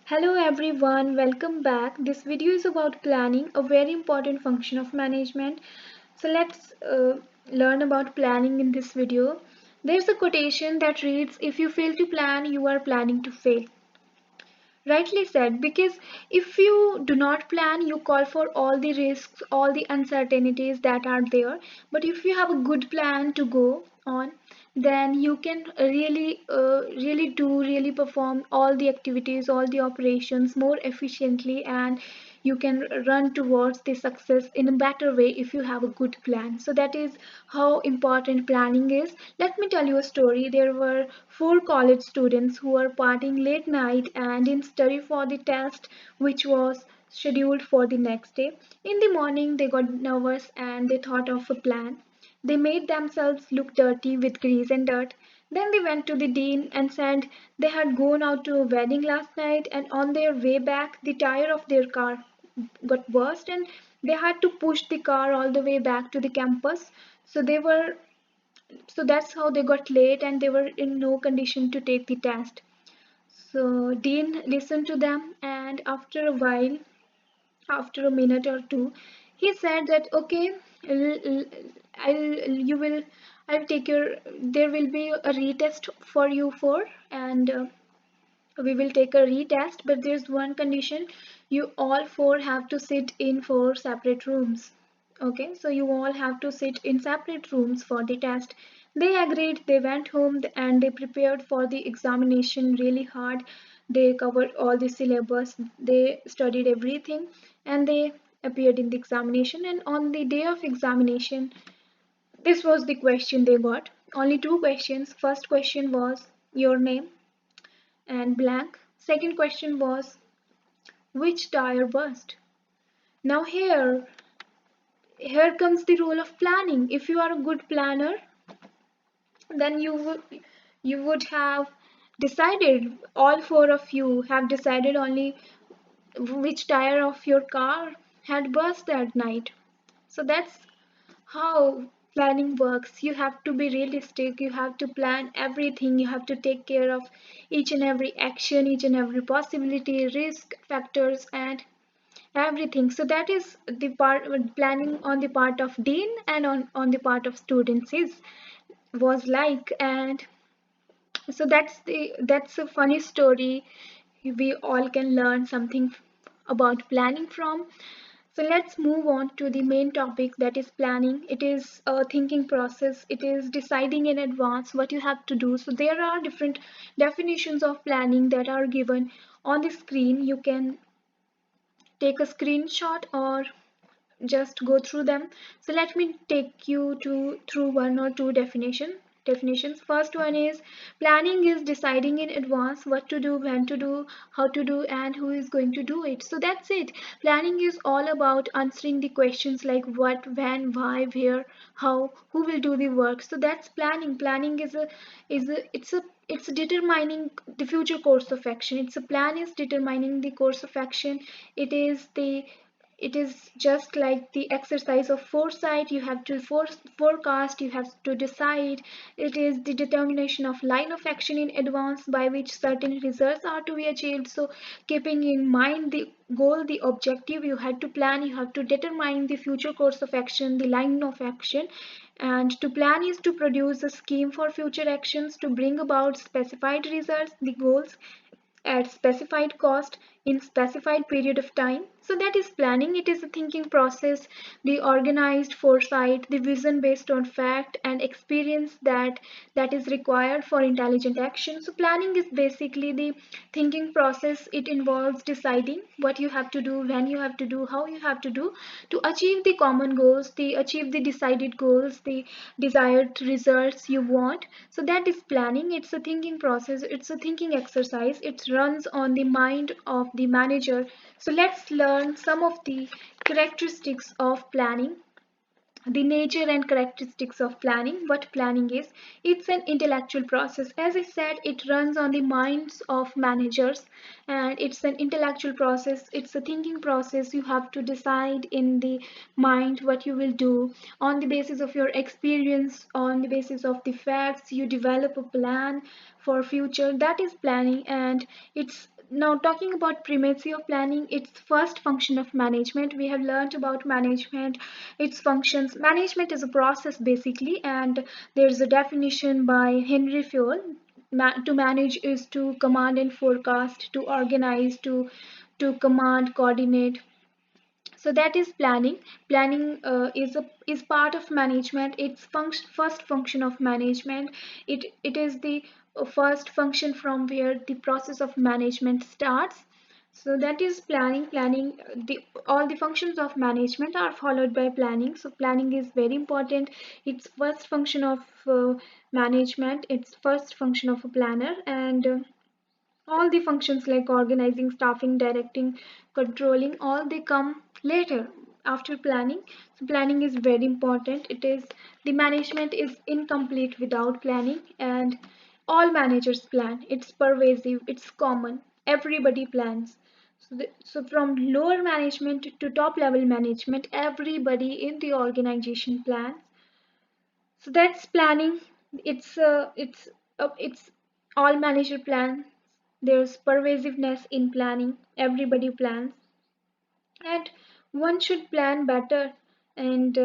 Hello everyone, welcome back. This video is about planning, a very important function of management. So let's learn about planning in this video. There's a quotation that reads, if you fail to plan, you are planning to fail. Rightly said, because if you do not plan, you call for all the risks, all the uncertainties that are there. But if you have a good plan to go on, then you can really perform all the activities, all the operations more efficiently, and you can run towards the success in a better way if you have a good plan. So that is how important planning is. Let me tell you a story. There were four college students who were partying late night and didn't study for the test which was scheduled for the next day. In the morning they got nervous and they thought of a plan. They made themselves look dirty with grease and dirt. Then they went to the dean and said they had gone out to a wedding last night, and on their way back the tire of their car got burst and they had to push the car all the way back to the campus. So that's how they got late and they were in no condition to take the test. So Dean listened to them, and after a while, after a minute or two, he said that okay, you will, I'll take your, there will be a retest for you for, and we will take a retest, but there's one condition. You all four have to sit in four separate rooms. Okay, so you all have to sit in separate rooms for the test. They agreed. They went home and they prepared for the examination really hard. They covered all the syllabus, they studied everything, and they appeared in the examination. And on the day of examination, this was the question they got. Only two questions. First question was your name and blank. Second question was, which tire burst? Now here comes the role of planning. If you are a good planner, then you would have decided, all four of you have decided only which tire of your car had burst that night. So that's how planning works. You have to be realistic, you have to plan everything, you have to take care of each and every action, each and every possibility, risk factors, and everything. So that is the part, planning on the part of dean and on the part of students is was like. And so that's a funny story we all can learn something about planning from. So let's move on to the main topic, that is planning. It is a thinking process. It is deciding in advance what you have to do. So there are different definitions of planning that are given on the screen. You can take a screenshot or just go through them. So let me take you to through one or two definitions. First one is, planning is deciding in advance what to do, when to do, how to do, and who is going to do it. So that's it. Planning is all about answering the questions like what, when, why, where, how, who will do the work. So that's planning. Planning it's determining the future course of action. It's a plan is determining the course of action. It is just like the exercise of foresight. You have to forecast, you have to decide. It is the determination of line of action in advance by which certain results are to be achieved. So keeping in mind the goal, the objective, you have to plan, you have to determine the future course of action, the line of action. And to plan is to produce a scheme for future actions to bring about specified results, the goals, at specified cost in specified period of time. So that is planning. It is a thinking process, the organized foresight, the vision based on fact and experience that is required for intelligent action. So planning is basically the thinking process. It involves deciding what you have to do, when you have to do, how you have to do to achieve the common goals, the achieve the decided goals, the desired results you want. So that is planning. It's a thinking process, it's a thinking exercise. It runs on the mind of the manager. So let's learn some of the characteristics of planning, the nature and characteristics of planning. What planning is, it's an intellectual process. As I said, it runs on the minds of managers, and it's an intellectual process, it's a thinking process. You have to decide in the mind what you will do on the basis of your experience, on the basis of the facts. You develop a plan for future. That is planning. And it's now talking about primacy of planning, its first function of management. We have learned about management, its functions. Management is a process basically, and there's a definition by Henry Fayol. To manage is to command and forecast, to organize, to command, coordinate. So that is planning. Planning is part of management. It's first function of management. It is the first function from where the process of management starts. So that is planning. The all the functions of management are followed by planning. So planning is very important. It's first function of management. It's first function of a planner, and all the functions like organizing, staffing, directing, controlling, all they come later after planning. So planning is very important. It is the management is incomplete without planning, and all managers plan. It's pervasive, it's common. Everybody plans. So from lower management to top level management, everybody in the organization plans. So that's planning. It's all manager plans. There's pervasiveness in planning. Everybody plans, and one should plan better. And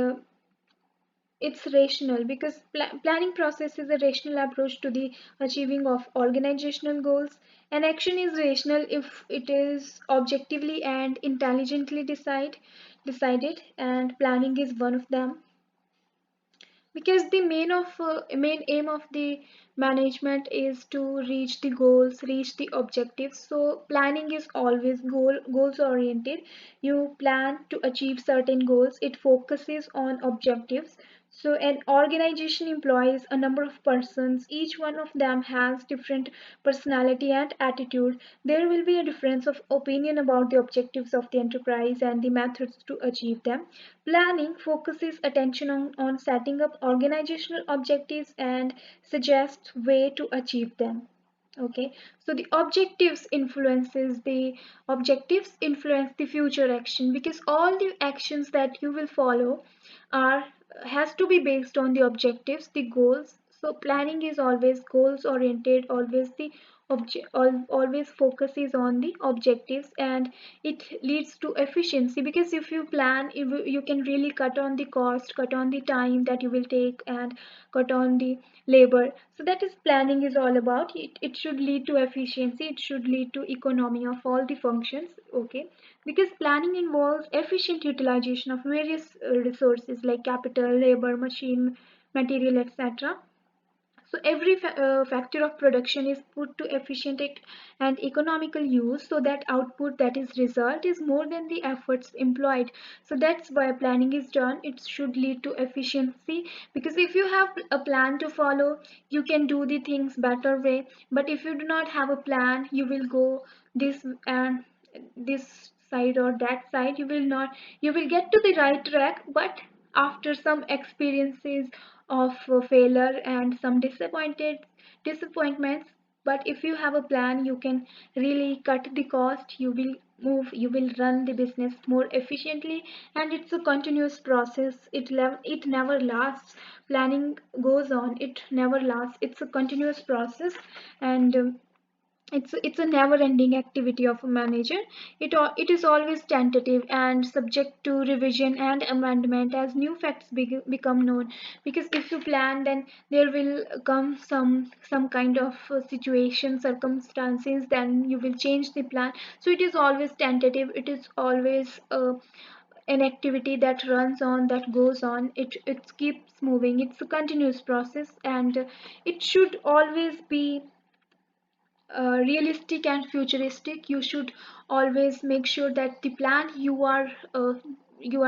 it's rational because planning process is a rational approach to the achieving of organizational goals. An action is rational if it is objectively and intelligently decided, and planning is one of them, because the main aim of the management is to reach the goals, reach the objectives. So planning is always goals oriented. You plan to achieve certain goals. It focuses on objectives. So an organization employs a number of persons. Each one of them has different personality and attitude. There will be a difference of opinion about the objectives of the enterprise and the methods to achieve them. Planning focuses attention on setting up organizational objectives and suggests way to achieve them. Okay, so the objectives influence the future action, because all the actions that you will follow are has to be based on the objectives, the goals. So planning is always goals oriented, always the always focuses on the objectives, and it leads to efficiency, because if you plan, you can really cut on the cost, cut on the time that you will take, and cut on the labor. So that is planning is all about. It should lead to efficiency, it should lead to economy of all the functions. Okay, because planning involves efficient utilization of various resources like capital, labor, machine, material, etc. So every factor of production is put to efficient and economical use, so that output, that is result, is more than the efforts employed. So that's why planning is done. It should lead to efficiency, because if you have a plan to follow, you can do the things better way. But if you do not have a plan, you will go this and this side or that side. You will not, you will get to the right track, but after some experiences of failure and some disappointments. But if you have a plan, you can really cut the cost. You will move, you will run the business more efficiently, and it's a continuous process. It never lasts. Planning goes on, it never lasts. It's a continuous process, and it's a never ending activity of a manager. It is always tentative and subject to revision and amendment as new facts become known. Because if you plan, then there will come some kind of situation, circumstances, then you will change the plan. So it is always tentative. It is always an activity that runs on, that goes on. It keeps moving. It's a continuous process, and it should always be realistic and futuristic. You should always make sure that the plan you are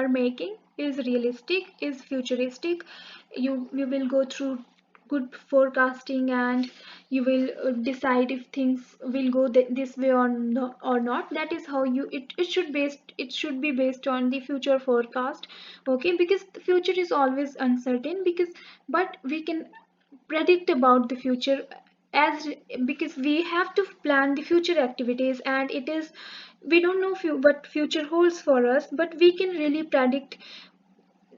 making is realistic, is futuristic. You will go through good forecasting, and you will decide if things will go this way or not. That is how it should be based on the future forecast. Okay, because the future is always uncertain, because but we can predict about the future, as because we have to plan the future activities, and it is, we don't know what future holds for us, but we can really predict.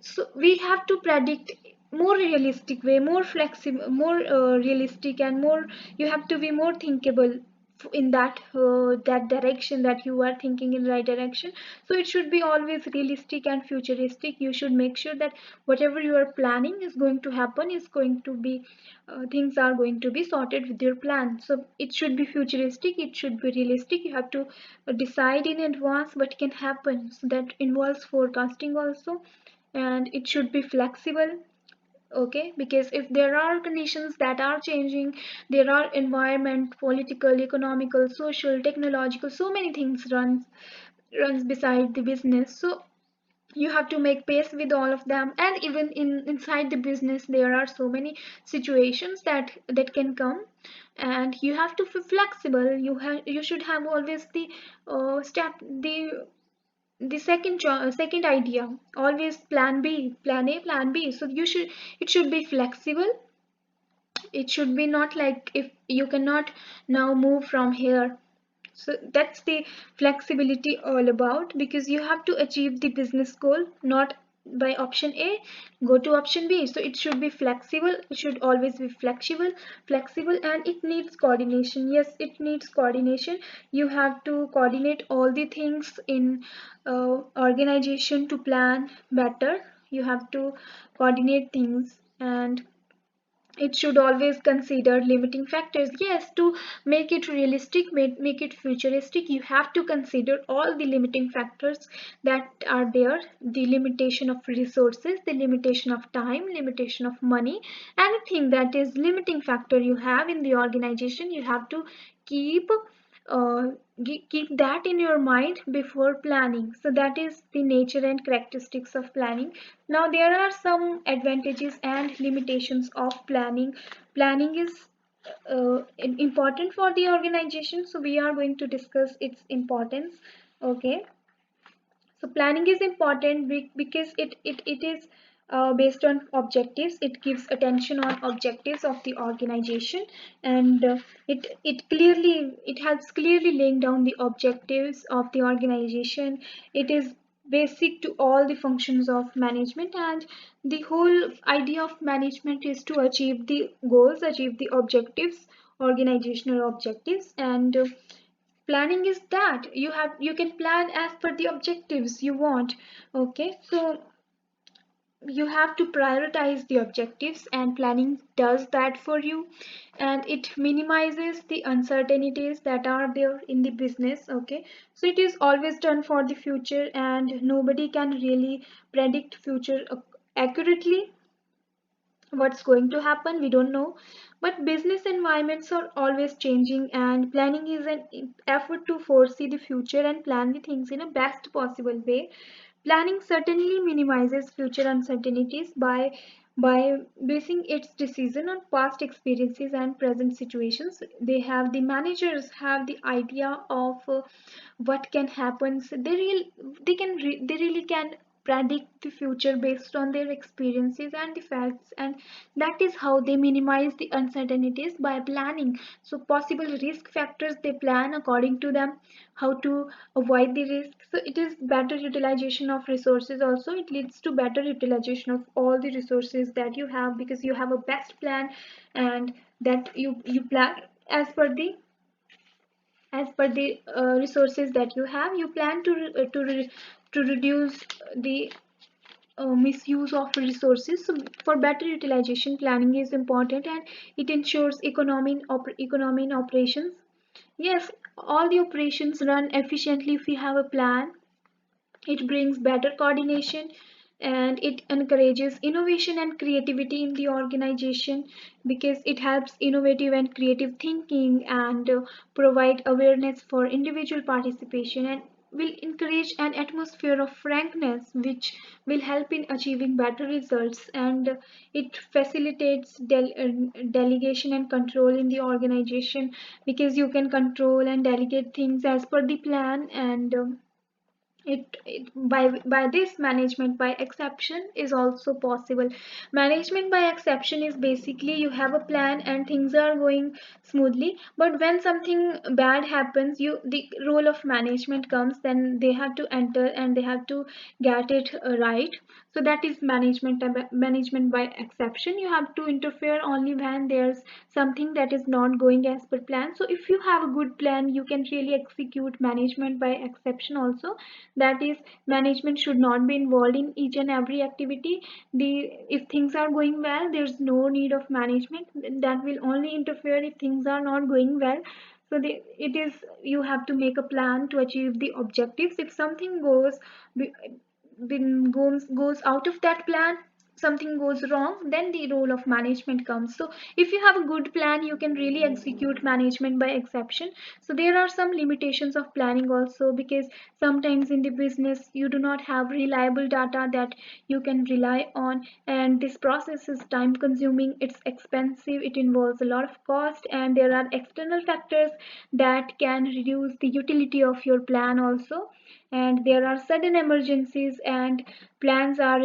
So we have to predict more realistic way, more flexible, more realistic, and more, you have to be more thinkable. in that direction, that you are thinking in the right direction. So it should be always realistic and futuristic. You should make sure that whatever you are planning is going to happen, is going to be things are going to be sorted with your plan. So it should be futuristic, it should be realistic. You have to decide in advance what can happen, so that involves forecasting also. And it should be flexible, okay, because if there are conditions that are changing, there are environment, political, economical, social, technological, so many things runs beside the business. So you have to make pace with all of them. And even inside the business, there are so many situations that can come, and you have to be flexible. You should have always the step the second idea, always plan B, plan A, plan B. So it should be flexible. It should be not like if you cannot now move from here. So that's the flexibility all about, because you have to achieve the business goal, not by option A go to option B. So it should be flexible, it should always be flexible. And it needs coordination. Yes, it needs coordination. You have to coordinate all the things in organization to plan better. You have to coordinate things. And it should always consider limiting factors. Yes, to make it realistic, make it futuristic, you have to consider all the limiting factors that are there. The limitation of resources, the limitation of time, limitation of money, anything that is limiting factor you have in the organization, you have to keep uh, keep that in your mind before planning. So that is the nature and characteristics of planning. Now there are some advantages and limitations of planning. Planning is important for the organization, so we are going to discuss its importance. Okay, so planning is important because it is based on objectives. It gives attention on objectives of the organization. And it helps clearly laying down the objectives of the organization. It is basic to all the functions of management. And the whole idea of management is to achieve the goals, achieve the objectives, organizational objectives. And planning is that you can plan as per the objectives you want. Okay, so you have to prioritize the objectives, and planning does that for you. And it minimizes the uncertainties that are there in the business. Okay, so it is always done for the future, and nobody can really predict future accurately. What's going to happen, we don't know. But business environments are always changing, and planning is an effort to foresee the future and plan the things in a best possible way. Planning certainly minimizes future uncertainties by basing its decision on past experiences and present situations. The managers have the idea of what can happen. So they really can predict the future based on their experiences and the facts. And that is how they minimize the uncertainties by planning. So possible risk factors, they plan according to them, how to avoid the risk. So it is better utilization of resources. Also it leads to better utilization of all the resources that you have, because you have a best plan. And that you plan as per the resources that you have. You plan to reduce the misuse of resources. So for better utilization, planning is important, and it ensures economy in operations. Yes, all the operations run efficiently if we have a plan. It brings better coordination, and it encourages innovation and creativity in the organization, because it helps innovative and creative thinking. And provide awareness for individual participation, and will encourage an atmosphere of frankness, which will help in achieving better results. And it facilitates delegation and control in the organization, because you can control and delegate things as per the plan. And By this, management by exception is also possible. Management by exception is basically you have a plan and things are going smoothly, but when something bad happens, the role of management comes, then they have to enter and they have to get it right. So that is management by exception. You have to interfere only when there's something that is not going as per plan. So if you have a good plan, you can really execute management by exception also. That is, management should not be involved in each and every activity. The If things are going well, there's no need of management. That will only interfere if things are not going well. So it is, you have to make a plan to achieve the objectives. If something goes out of that plan, something goes wrong, then the role of management comes. So if you have a good plan, you can really execute management by exception. So there are some limitations of planning also, because sometimes in the business you do not have reliable data that you can rely on, and this process is time consuming, it's expensive, it involves a lot of cost, and there are external factors that can reduce the utility of your plan also. And there are sudden emergencies, and plans are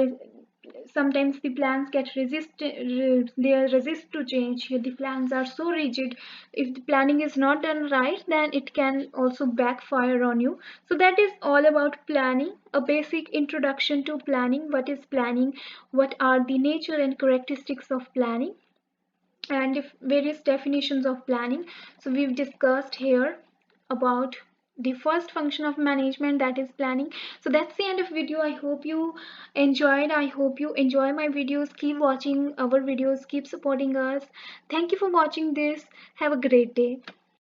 sometimes the plans get they resist to change. The plans are so rigid. If the planning is not done right, then it can also backfire on you. So that is all about planning, a basic introduction to planning. What is planning, what are the nature and characteristics of planning, and if various definitions of planning. So we've discussed here about the first function of management, that is planning. So that's the end of video. I hope you enjoyed. I hope you enjoy my videos. Keep watching our videos, keep supporting us. Thank you for watching this. Have a great day.